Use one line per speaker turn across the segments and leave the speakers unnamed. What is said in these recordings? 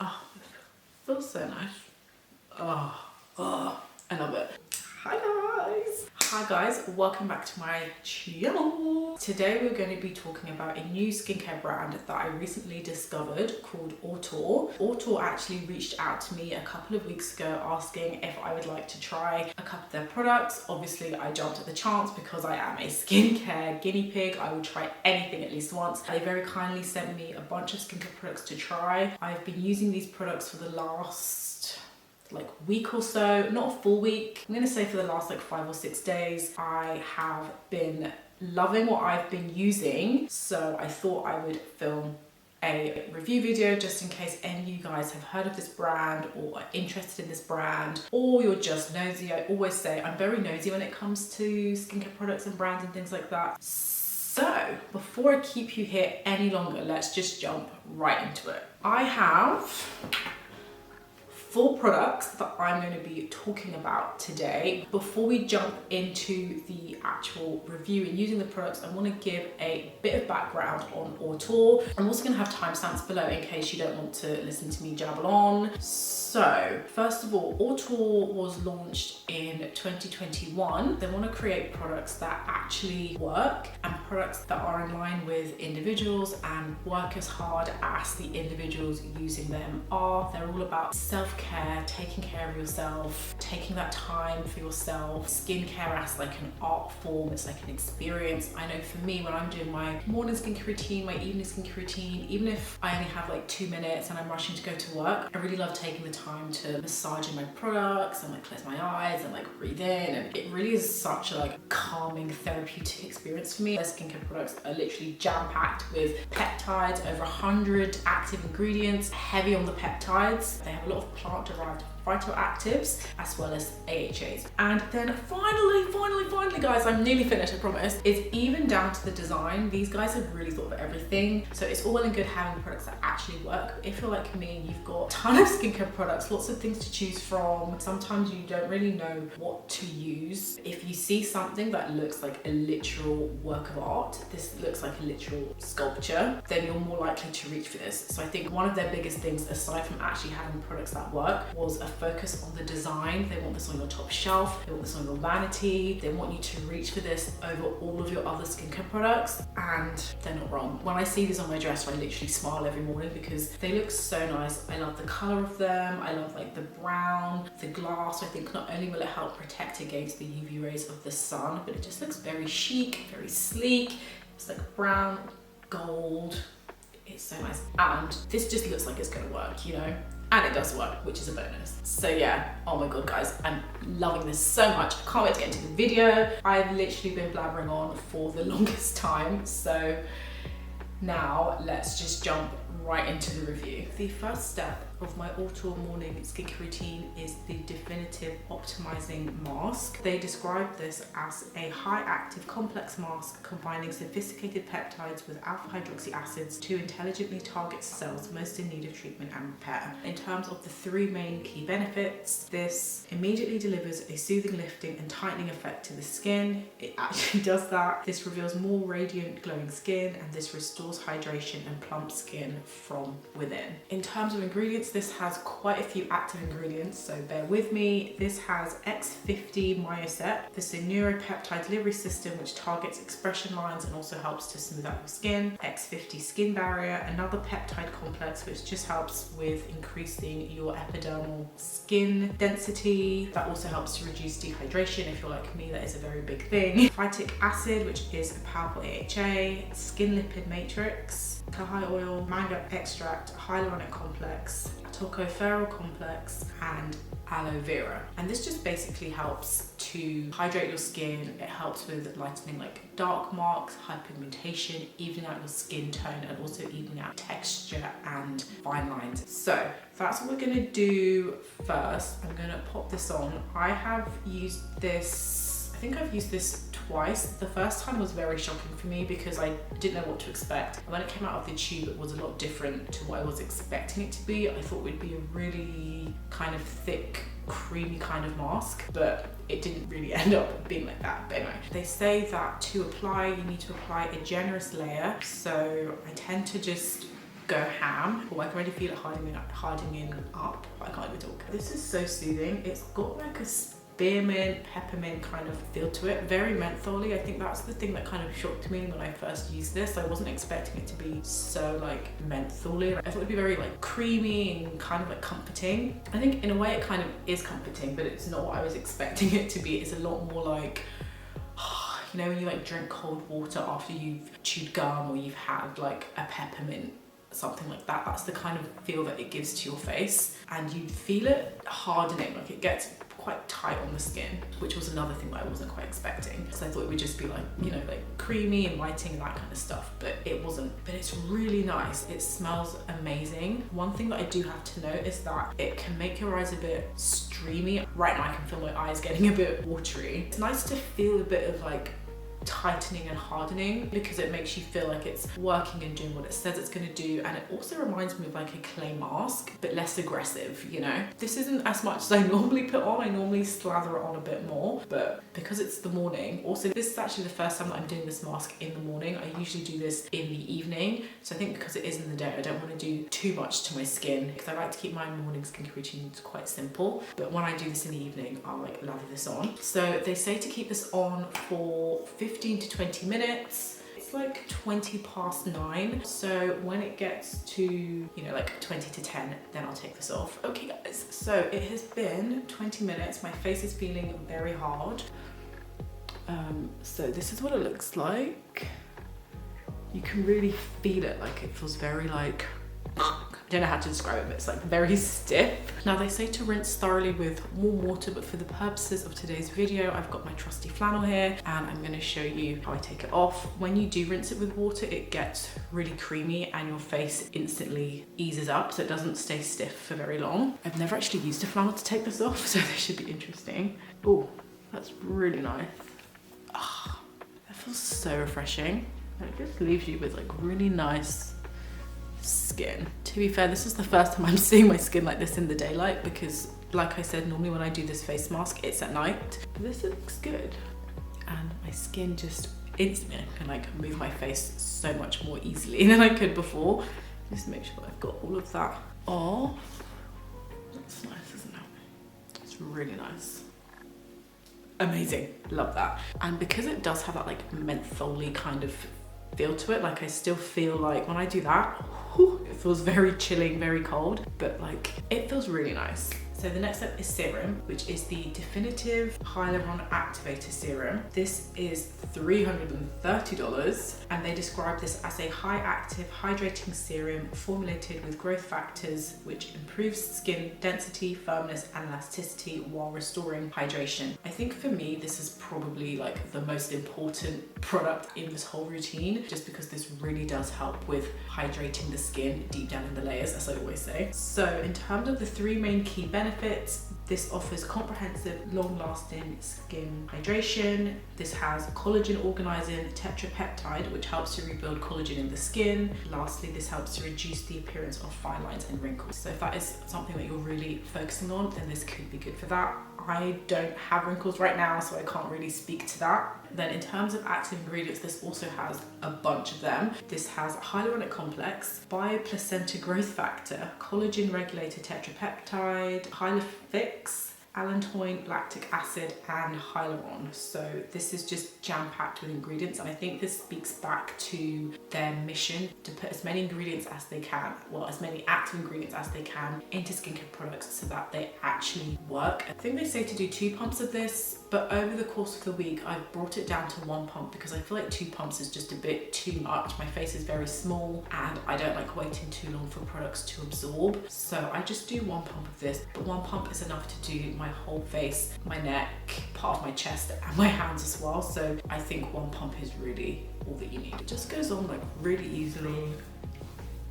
Oh, it feels so nice. Oh, I love it. Hi guys, welcome back to my channel. Today we're going to be talking about a new skincare brand that I recently discovered called Auteur. Auteur actually reached out to me a couple of weeks ago asking if I would like to try a couple of their products. Obviously I jumped at the chance because I am a skincare guinea pig. I would try anything at least once. They very kindly sent me a bunch of skincare products to try. I've been using these products for the last week or so, not a full week. I'm gonna say for the last 5 or 6 days. I have been loving what I've been using, so I thought I would film a review video just in case any of you guys have heard of this brand or are interested in this brand, or you're just nosy. I always say I'm very nosy when it comes to skincare products and brands and things like that. So before I keep you here any longer, let's just jump right into it. I have 4 products that I'm going to be talking about today. Before we jump into the actual review and using the products, I want to give a bit of background on Auteur. I'm also going to have timestamps below in case you don't want to listen to me jabble on. So first of all, Auteur was launched in 2021. They want to create products that actually work and products that are in line with individuals and work as hard as the individuals using them are. They're all about self-care, taking care of yourself, taking that time for yourself. Skincare as like an art form, it's like an experience. I know for me, when I'm doing my morning skincare routine, my evening skincare routine, even if I only have 2 minutes and I'm rushing to go to work, I really love taking the time to massage in my products and close my eyes and breathe in, and it really is such a calming therapeutic experience for me. Their skincare products are literally jam-packed with peptides, over 100 active ingredients, heavy on the peptides. They have a lot of plant-derived phytoactives as well as AHAs. And then finally guys, I'm nearly finished, I promise, is even down to the design. These guys have really thought of everything. So it's all well and good having products that actually work. If you're like me and you've got a ton of skincare products, lots of things to choose from, sometimes you don't really know what to use. If you see something that looks like a literal work of art, this looks like a literal sculpture, then you're more likely to reach for this. So I think one of their biggest things, aside from actually having products that work, was a focus on the design. They want this on your top shelf, they want this on your vanity, they want you to reach for this over all of your other skincare products, and they're not wrong. When I see these on my dress, I literally smile every morning because they look so nice. I love the color of them, I love the brown, the glass. I think not only will it help protect against the UV rays of the sun, but it just looks very chic, very sleek. It's brown, gold, it's so nice. And this just looks like it's gonna work, you know? And it does work, which is a bonus. So yeah, oh my god guys, I'm loving this so much. I can't wait to get into the video. I've literally been blabbering on for the longest time, so now let's just jump right into the review. The first step of my Auteur morning skincare routine is the Definitive Optimizing Mask. They describe this as a high active complex mask combining sophisticated peptides with alpha hydroxy acids to intelligently target cells most in need of treatment and repair. In terms of the 3 main key benefits, this immediately delivers a soothing, lifting and tightening effect to the skin. It actually does that. This reveals more radiant glowing skin, and this restores hydration and plump skin from within. In terms of ingredients, this has quite a few active ingredients, so bear with me. This has X50 Myoset. This is a neuropeptide delivery system which targets expression lines and also helps to smooth out your skin. X50 Skin Barrier, another peptide complex which just helps with increasing your epidermal skin density. That also helps to reduce dehydration. If you're like me, that is a very big thing. Phytic acid, which is a powerful AHA. Skin lipid matrix, Kahai oil, mango extract, hyaluronic complex, tocopherol complex, and aloe vera. And this just basically helps to hydrate your skin. It helps with lightening dark marks, hypigmentation, evening out your skin tone, and also evening out texture and fine lines. So that's what we're gonna do first. I'm gonna pop this on. I have used this, I think I've used this twice. The first time was very shocking for me because I didn't know what to expect. When it came out of the tube, it was a lot different to what I was expecting it to be. I thought it would be a really kind of thick, creamy kind of mask, but it didn't really end up being like that. But anyway, they say that to apply, you need to apply a generous layer. So I tend to just go ham. Oh, I can already feel it hardening up. I can't even talk. This is so soothing. It's got like a spearmint, peppermint kind of feel to it. Very mentholy. I think that's the thing that kind of shocked me when I first used this. I wasn't expecting it to be so like mentholy. I thought it'd be very like creamy and kind of like comforting. I think in a way it kind of is comforting, but it's not what I was expecting it to be. It's a lot more like, you know, when you like drink cold water after you've chewed gum or you've had like a peppermint, something like that. That's the kind of feel that it gives to your face, and you feel it hardening, like it gets quite tight on the skin, which was another thing that I wasn't quite expecting. So I thought it would just be like, you know, like creamy, inviting and that kind of stuff, but it wasn't. But it's really nice. It smells amazing. One thing that I do have to note is that it can make your eyes a bit streamy. Right now I can feel my eyes getting a bit watery. It's nice to feel a bit of like tightening and hardening, because it makes you feel like it's working and doing what it says it's going to do. And it also reminds me of like a clay mask, but less aggressive, you know. This isn't as much as I normally put on. I normally slather it on a bit more, but because it's the morning, also this is actually the first time that I'm doing this mask in the morning. I usually do this in the evening, so I think because it is in the day, I don't want to do too much to my skin, because I like to keep my morning skincare routines quite simple. But when I do this in the evening, I'll like lather this on. So they say to keep this on for 15 to 20 minutes. It's like 9:20. So when it gets to, you know, like 20 to 10, then I'll take this off. Okay guys, so it has been 20 minutes. My face is feeling very hard. So this is what it looks like. You can really feel it, like it feels very like, I don't know how to describe it, but it's like very stiff. Now they say to rinse thoroughly with warm water, but for the purposes of today's video, I've got my trusty flannel here and I'm going to show you how I take it off. When you do rinse it with water, it gets really creamy and your face instantly eases up, so it doesn't stay stiff for very long. I've never actually used a flannel to take this off, so this should be interesting. Oh, that's really nice. Ah, that feels so refreshing. And it just leaves you with like really nice skin. To be fair, this is the first time I'm seeing my skin like this in the daylight, because like I said, normally when I do this face mask, it's at night. This looks good. And my skin just instantly, I can like move my face so much more easily than I could before. Just make sure that I've got all of that off. That's nice, isn't it? It's really nice. Amazing, love that. And because it does have that like mentholy kind of feel to it, like I still feel like when I do that, it feels very chilling, very cold, but like it feels really nice. So the next step is Serum, which is the Definitive Hyaluron Activator Serum. This is $330, and they describe this as a high active hydrating serum formulated with growth factors, which improves skin density, firmness and elasticity while restoring hydration. I think for me, this is probably like the most important product in this whole routine, just because this really does help with hydrating the skin deep down in the layers, as I always say. So in terms of the three main key benefits, this offers comprehensive, long-lasting skin hydration. This has collagen organizing tetrapeptide, which helps to rebuild collagen in the skin. Lastly, this helps to reduce the appearance of fine lines and wrinkles. So if that is something that you're really focusing on, then this could be good for that. I don't have wrinkles right now, so I can't really speak to that. Then in terms of active ingredients, this also has a bunch of them. This has hyaluronic complex, bioplacenta growth factor, collagen regulator tetrapeptide, Hyalofix, allantoin, lactic acid and hyaluron. So this is just jam-packed with ingredients, and I think this speaks back to their mission to put as many ingredients as they can, well, as many active ingredients as they can into skincare products so that they actually work. I think they say to do 2 pumps of this, but over the course of the week I've brought it down to 1 pump because I feel like 2 pumps is just a bit too much. My face is very small and I don't like waiting too long for products to absorb, so I just do 1 pump of this, but 1 pump is enough to do my whole face, my neck, part of my chest and my hands as well. So I think 1 pump is really all that you need. It just goes on like really easily.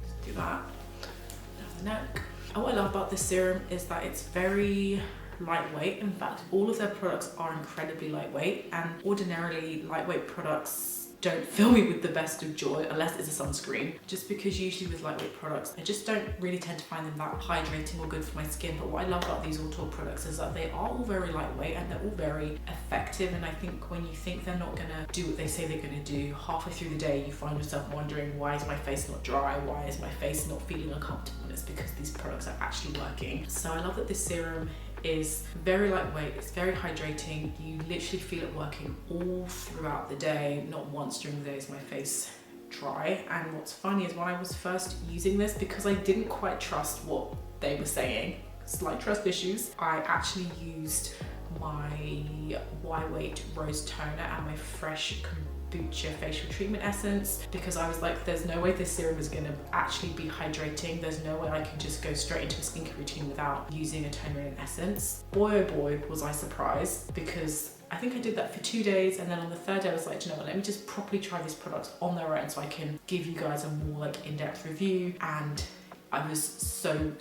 Just do that down the neck. And what I love about this serum is that it's very lightweight. In fact, all of their products are incredibly lightweight, and ordinarily lightweight products don't fill me with the best of joy unless it's a sunscreen, just because usually with lightweight products I just don't really tend to find them that hydrating or good for my skin. But what I love about these Auteur products is that they are all very lightweight and they're all very effective, and I think when you think they're not gonna do what they say they're gonna do, halfway through the day you find yourself wondering, why is my face not dry, why is my face not feeling uncomfortable? And it's because these products are actually working. So I love that this serum is very lightweight, it's very hydrating, you literally feel it working all throughout the day. Not once during the day is my face dry. And what's funny is when I was first using this, because I didn't quite trust what they were saying, slight trust issues, I actually used my Y-Weight Rose Toner and my Fresh Kombucha facial treatment essence, because I was like, there's no way this serum is going to actually be hydrating. There's no way I can just go straight into a skincare routine without using a toner and essence. Boy oh boy was I surprised, because I think I did that for 2 days, and then on the third day I was like, do you know what, let me just properly try these products on their own so I can give you guys a more like in-depth review. And I was so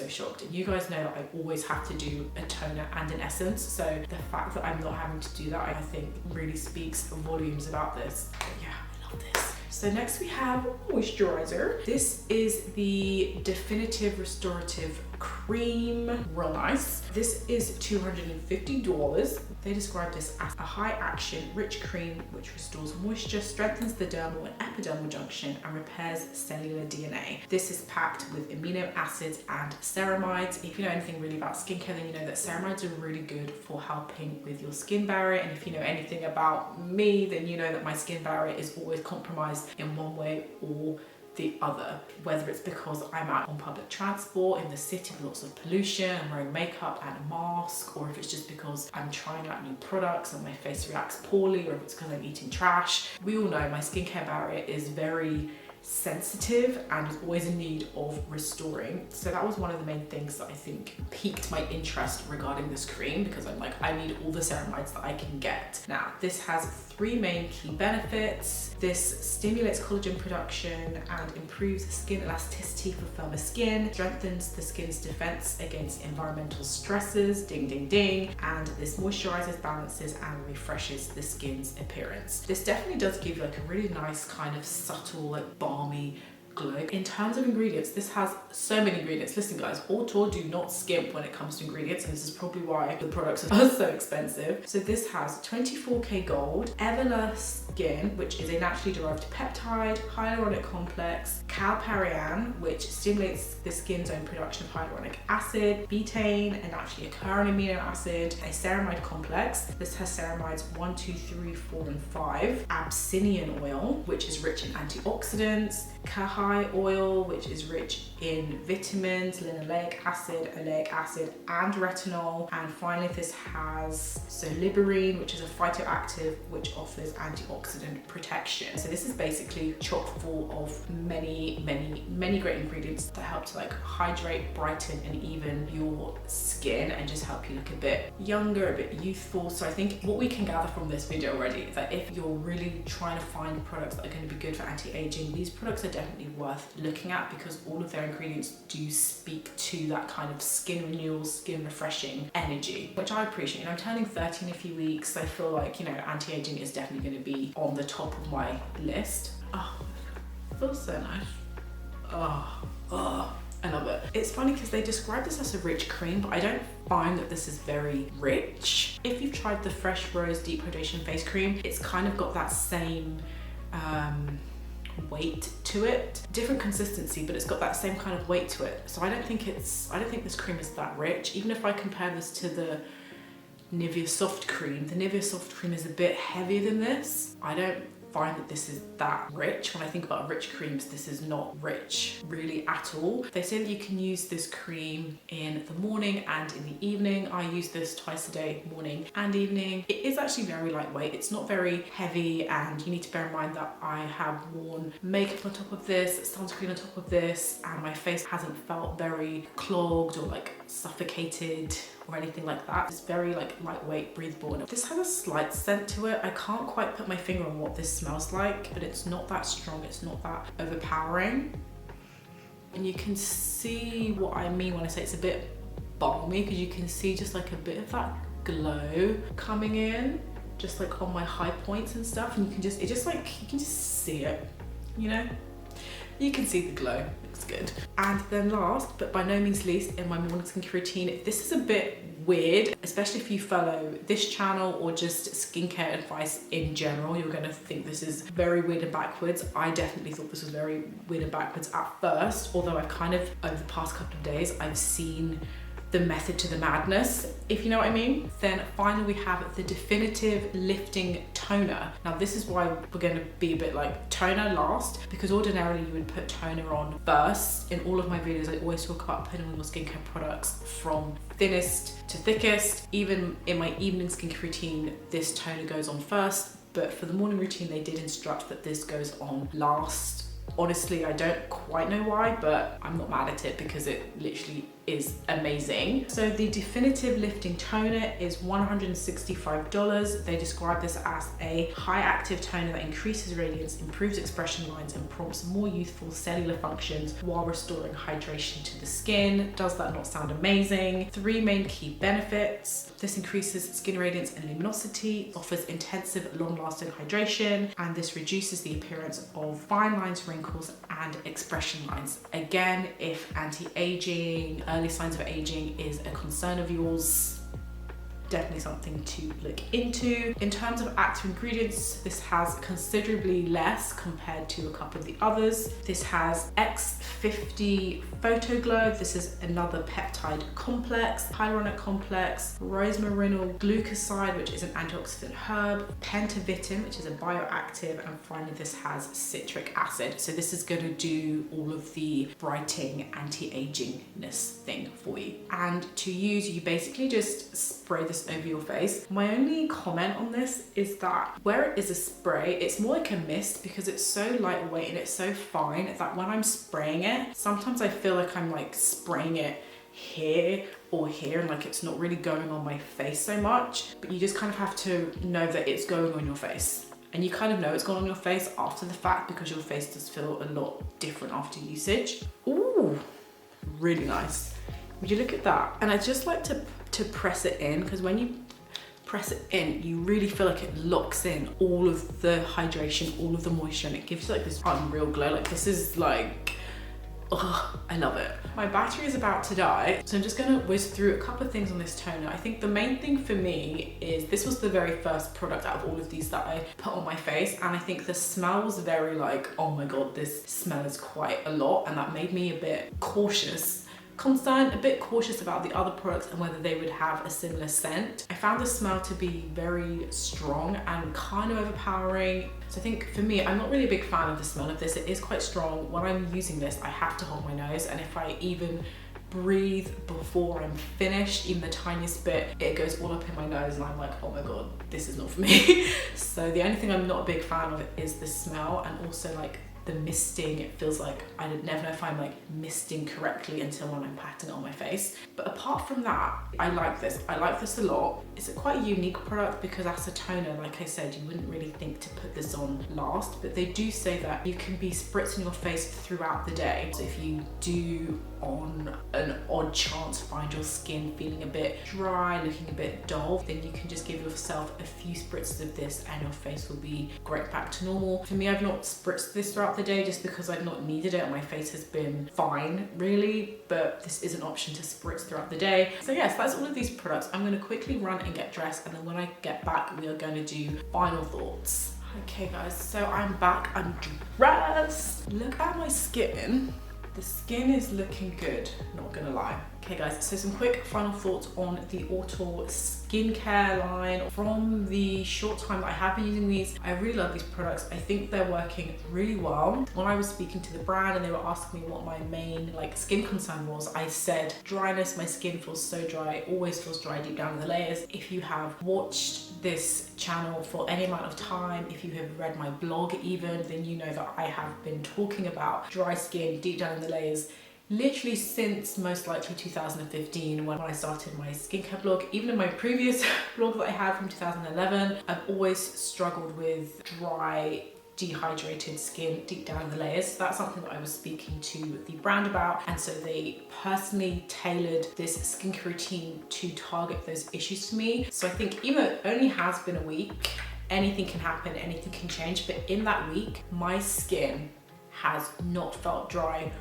shocked. And you guys know that I always have to do a toner and an essence, so the fact that I'm not having to do that, I think really speaks volumes about this. But yeah, I love this. So next we have moisturizer. This is the Definitive Restorative Cream. Real nice. This is $250. They describe this as a high action, rich cream which restores moisture, strengthens the dermal and epidermal junction, and repairs cellular DNA. This is packed with amino acids and ceramides. If you know anything really about skincare, then you know that ceramides are really good for helping with your skin barrier. And if you know anything about me, then you know that my skin barrier is always compromised in one way or the other, whether it's because I'm out on public transport in the city with lots of pollution, I'm wearing makeup and a mask, or if it's just because I'm trying out new products and my face reacts poorly, or if it's because I'm eating trash. We all know my skincare barrier is very sensitive and is always in need of restoring. So that was one of the main things that I think piqued my interest regarding this cream, because I'm like, I need all the ceramides that I can get. Now, this has 3 main key benefits. This stimulates collagen production and improves skin elasticity for firmer skin, strengthens the skin's defense against environmental stresses, ding ding ding, and this moisturizes, balances, and refreshes the skin's appearance. This definitely does give you like a really nice kind of subtle, like balmy glow. In terms of ingredients, this has so many ingredients. Listen guys, Auteur do not skimp when it comes to ingredients, and this is probably why the products are so expensive. So this has 24K gold, Everlast Skin, which is a naturally derived peptide, hyaluronic complex, calparian, which stimulates the skin's own production of hyaluronic acid, betaine, a naturally occurring amino acid, a ceramide complex. This has ceramides 1, 2, 3, 4, and 5, abyssinian oil, which is rich in antioxidants, Kahai oil, which is rich in vitamins, linoleic acid, oleic acid, and retinol. And finally, this has soliberine, which is a phytoactive, which offers antioxidant protection. So this is basically chock full of many great ingredients that help to like hydrate, brighten, and even your skin, and just help you look a bit younger, a bit youthful. So I think what we can gather from this video already is that if you're really trying to find products that are going to be good for anti-aging, these products are definitely worth looking at, because all of their ingredients do speak to that kind of skin renewal, skin refreshing energy, which I appreciate. And I'm turning 30 in a few weeks, so I feel like, you know, anti-aging is definitely going to be on the top of my list. Oh, it feels so nice. Oh, I love it. It's funny because they describe this as a rich cream, but I don't find that this is very rich. If you've tried the Fresh Rose Deep Hydration Face Cream, it's kind of got that same weight to it, different consistency, but it's got that same kind of weight to it. So I don't think this cream is that rich. Even if I compare this to the Nivea Soft Cream, the Nivea Soft Cream is a bit heavier than this. I don't find that this is that rich. When I think about rich creams, this is not rich really at all. They say that you can use this cream in the morning and in the evening. I use this twice a day, morning and evening. It is actually very lightweight. It's not very heavy, and you need to bear in mind that I have worn makeup on top of this, sunscreen on top of this, and my face hasn't felt very clogged or like suffocated or anything like that. It's very like lightweight, breathable. And this has a slight scent to it. I can't quite put my finger on what this smells like, but it's not that strong, it's not that overpowering. And you can see what I mean when I say it's a bit balmy, because you can see just like a bit of that glow coming in just like on my high points and stuff, and you can just, you can just see it, you know? You can see the glow, looks good. And then last, but by no means least, in my morning skincare routine, this is a bit weird, especially if you follow this channel or just skincare advice in general. You're gonna think this is very weird and backwards. I definitely thought this was very weird and backwards at first, although I've kind of, over the past couple of days, I've seen the method to the madness, if you know what I mean. Then finally we have the Definitive Lifting Toner. Now this is why we're going to be a bit like toner last, because ordinarily you would put toner on first. In all of my videos I always talk about putting on your skincare products from thinnest to thickest. Even in my evening skincare routine, this toner goes on first, but for the morning routine they did instruct that this goes on last. Honestly, I don't quite know why, but I'm not mad at it because it literally is amazing. So the Definitive Lifting Toner is $165. They describe this as a high active toner that increases radiance, improves expression lines, and prompts more youthful cellular functions while restoring hydration to the skin. Does that not sound amazing? 3 main key benefits. This increases skin radiance and luminosity, offers intensive long-lasting hydration, and this reduces the appearance of fine lines, wrinkles, and expression lines. Again, if anti-aging, early signs of aging is a concern of yours, definitely something to look into. In terms of active ingredients, this has considerably less compared to a couple of the others. This has X50 Photoglow. This is another peptide complex, hyaluronic complex, rosmarinol glucoside, which is an antioxidant herb, pentavitin, which is a bioactive, and finally this has citric acid. So this is going to do all of the brightening anti-agingness thing for you. And to use, you basically just spray this over your face. My only comment on this is that where it is a spray, it's more like a mist because it's so lightweight and it's so fine that when I'm spraying it, sometimes I feel like I'm like spraying it here or here and like it's not really going on my face so much. But you just kind of have to know that it's going on your face. And you kind of know it's gone on your face after the fact because your face does feel a lot different after usage. Ooh, really nice. Would you look at that? And I just like to press it in, because when you press it in, you really feel like it locks in all of the hydration, all of the moisture, and it gives you like this unreal glow. Like this is like, oh, I love it. My battery is about to die, so I'm just gonna whiz through a couple of things on this toner. I think the main thing for me is this was the very first product out of all of these that I put on my face, and I think the smell was very like, oh my god, this smells quite a lot, and that made me a bit concerned, a bit cautious about the other products and whether they would have a similar scent. I found the smell to be very strong and kind of overpowering. So I think for me, I'm not really a big fan of the smell of this. It is quite strong. When I'm using this, I have to hold my nose, and if I even breathe before I'm finished, even the tiniest bit, it goes all up in my nose and I'm like, oh my god, this is not for me. So the only thing I'm not a big fan of is the smell, and also like the misting. It feels like I never know if I'm like misting correctly until when I'm patting it on my face. But apart from that, I like this. I like this a lot. It's a quite unique product because as a toner, like I said, you wouldn't really think to put this on last, but they do say that you can be spritzing your face throughout the day. So if you do on an odd chance find your skin feeling a bit dry, looking a bit dull, then you can just give yourself a few spritzes of this and your face will be great back to normal. For me, I've not spritzed this throughout the day just because I've not needed it and my face has been fine really, but this is an option to spritz throughout the day. So yes, that's all of these products. I'm going to quickly run and get dressed, and then when I get back we are going to do final thoughts. Okay guys, so I'm back, I'm dressed. Look at my skin. The skin is looking good, not gonna lie. Okay guys, so some quick final thoughts on the Auteur skincare line. From the short time that I have been using these, I really love these products. I think they're working really well. When I was speaking to the brand and they were asking me what my main like skin concern was, I said dryness. My skin feels so dry, it always feels dry deep down in the layers. If you have watched this channel for any amount of time, if you have read my blog even, then you know that I have been talking about dry skin deep down in the layers literally since most likely 2015 when I started my skincare blog. Even in my previous blog that I had from 2011, I've always struggled with dry dehydrated skin deep down in the layers. So that's something that I was speaking to the brand about, and so they personally tailored this skincare routine to target those issues for me. So I think even though it only has been a week, anything can happen, anything can change, but in that week my skin has not felt dry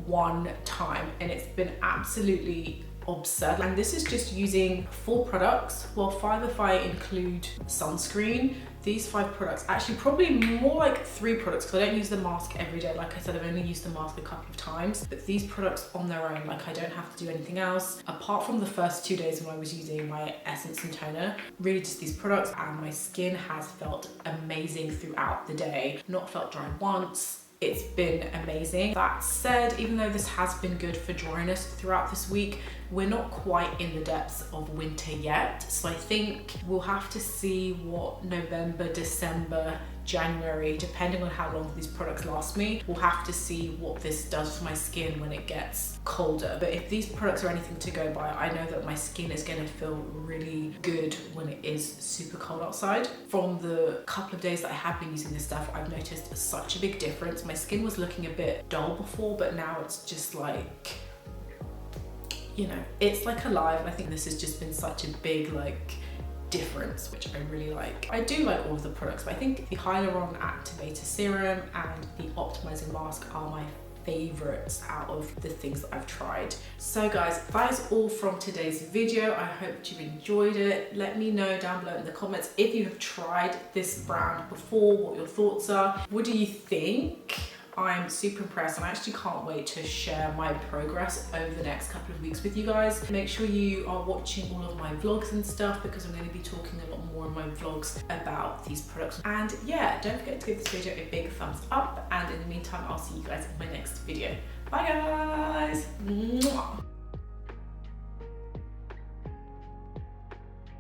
one time, and it's been absolutely absurd. And this is just using 4 products, well 5 if I include sunscreen. These 5 products, actually probably more like 3 products, because I don't use the mask every day. Like I said, I've only used the mask a couple of times, but these products on their own, like I don't have to do anything else apart from the first 2 days when I was using my essence and toner. Really just these products, and my skin has felt amazing throughout the day, not felt dry once. It's been amazing. That said, even though this has been good for dryness throughout this week, we're not quite in the depths of winter yet. So I think we'll have to see what November, December, January, depending on how long these products last me, we'll have to see what this does for my skin when it gets colder. But if these products are anything to go by, I know that my skin is going to feel really good when it is super cold outside. From the couple of days that I have been using this stuff, I've noticed such a big difference. My skin was looking a bit dull before, but now it's just like, you know, it's like alive. And I think this has just been such a big like difference, which I really like. I do like all of the products, but I think the Hyaluron Activator Serum and the Optimizing Mask are my favorites out of the things that I've tried. So guys, that is all from today's video. I hope you enjoyed it. Let me know down below in the comments if you have tried this brand before, what your thoughts are. What do you think? I'm super impressed, and I actually can't wait to share my progress over the next couple of weeks with you guys. Make sure you are watching all of my vlogs and stuff, because I'm going to be talking a lot more in my vlogs about these products. And yeah, don't forget to give this video a big thumbs up, and in the meantime I'll see you guys in my next video. Bye guys! Mwah.